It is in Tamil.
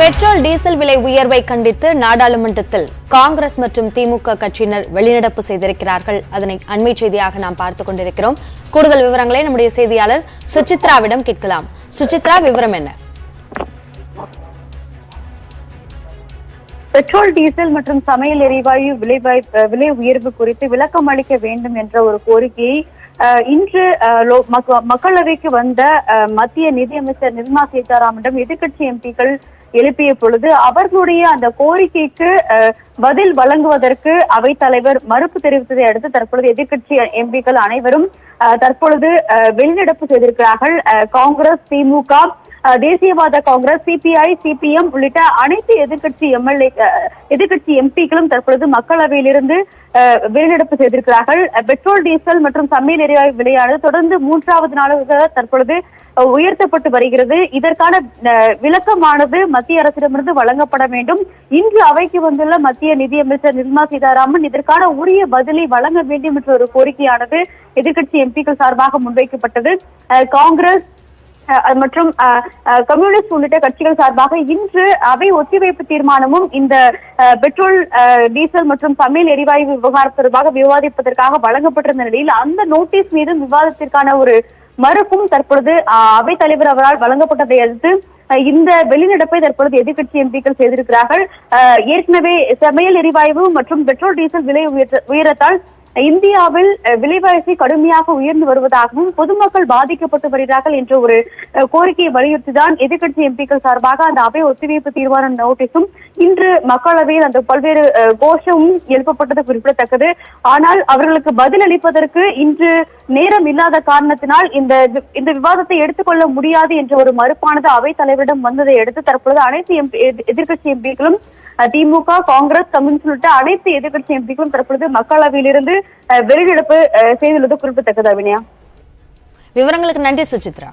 பெட்ரோல் டீசல் விலை உயர்வை கண்டித்து நாடாளுமன்றத்தில் காங்கிரஸ் மற்றும் திமுக கட்சியினர் வெளிநடப்பு செய்திருக்கிறார்கள். அதனை அண்மை செய்தியாக நாம் பார்த்துக் கொண்டிருக்கிறோம். கூடுதல் விவரங்களை நம்முடைய செய்தியாளர் சுசித்ராவிடம் கேட்கலாம். சுசித்ரா, விவரம் என்ன? பெட்ரோல் டீசல் மற்றும் சமையல் எரிவாயு விலை உயர்வு குறித்து விளக்கம் அளிக்க வேண்டும் என்ற ஒரு கோரிக்கையை இன்று மக்களவைக்கு வந்த மத்திய நிதியமைச்சர் நிர்மலா சீதாராமனிடம் எதிர்க்கட்சி எம்பிக்கள் எழுப்பிய பொழுது அவர்களுடைய அந்த கோரிக்கைக்கு பதில் வழங்குவதற்கு அவைத்தலைவர் மறுப்பு தெரிவித்ததை அடுத்து தற்பொழுது எதிர்க்கட்சி எம்பிக்கள் அனைவரும் தற்பொழுது வெளிநடப்பு செய்திருக்கிறார்கள். காங்கிரஸ், திமுக, தேசியவாத காங்கிரஸ், சிபிஐ, சிபிஎம் உள்ளிட்ட அனைத்து எதிர்க்கட்சி எம்பிக்களும் தற்பொழுது மக்களவையிலிருந்து வெளிநடப்பு செய்திருக்கிறார்கள். பெட்ரோல் டீசல் மற்றும் சமையல் எரிவாயு விலையானது தொடர்ந்து 3வது நாளாக தற்பொழுது உயர்த்தப்பட்டு வருகிறது. இதற்கான விளக்கமானது மத்திய அரசிடமிருந்து வழங்கப்பட வேண்டும். இன்று அவைக்கு வந்துள்ள மத்திய நிதியமைச்சர் நிர்மலா சீதாராமன் இதற்கான உரிய பதிலை வழங்க வேண்டும் என்ற ஒரு கோரிக்கையானது எதிர்க்கட்சி எம்பிக்கள் சார்பாக முன்வைக்கப்பட்டது. காங்கிரஸ் மற்றும் கம்யூனிஸ்ட் உள்ளிட்ட கட்சிகள் சார்பாக இன்று அவை ஒத்திவைப்பு தீர்மானமும் இந்த பெட்ரோல் டீசல் மற்றும் சமையல் எரிவாயு விவகாரம் தொடர்பாக விவாதிப்பதற்காக வழங்கப்பட்டிருந்த நிலையில் அந்த நோட்டீஸ் மீது விவாதத்திற்கான ஒரு மறுப்பும் தற்பொழுது அவைத் தலைவர் அவரால் வழங்கப்பட்டதை அடுத்து இந்த வெளிநடப்பை தற்பொழுது எதிர்க்கட்சி எம்பிக்கள் செய்திருக்கிறார்கள். ஏற்கனவே சமையல் எரிவாயு மற்றும் பெட்ரோல் டீசல் விலை உயரத்தால் இந்தியாவில் விலைவாசி கடுமையாக உயர்ந்து வருவதாகவும் பொதுமக்கள் பாதிக்கப்பட்டு வருகிறார்கள் என்ற ஒரு கோரிக்கையை வலியுறுத்திதான் எதிர்க்கட்சி எம்பிக்கள் சார்பாக அந்த அவை ஒத்திவைப்பு தீர்மான நோட்டீஸும் இன்று மக்களவையில் அந்த பல்வேறு கோஷமும் எழுப்பப்பட்டது குறிப்பிடத்தக்கது. ஆனால் அவர்களுக்கு பதில் அளிப்பதற்கு இன்று நேரம் இல்லாத காரணத்தினால் இந்த விவாதத்தை எடுத்துக்கொள்ள முடியாது என்ற ஒரு மறுப்பானது அவைத் தலைவரிடம் வந்ததை அடுத்து தற்பொழுது அனைத்து எதிர்க்கட்சி எம்பிக்களும் திமுக, காங்கிரஸ், கம்யூனிஸ்ட் உள்ளிட்ட அனைத்து எதிர்க்கட்சி எம்பிக்களும் தற்பொழுது மக்களவையிலிருந்து வெளிநடப்பு செய்துள்ளது குறிப்பிடத்தக்கது. அபிநயா, விவரங்களுக்கு நன்றி சுசித்ரா.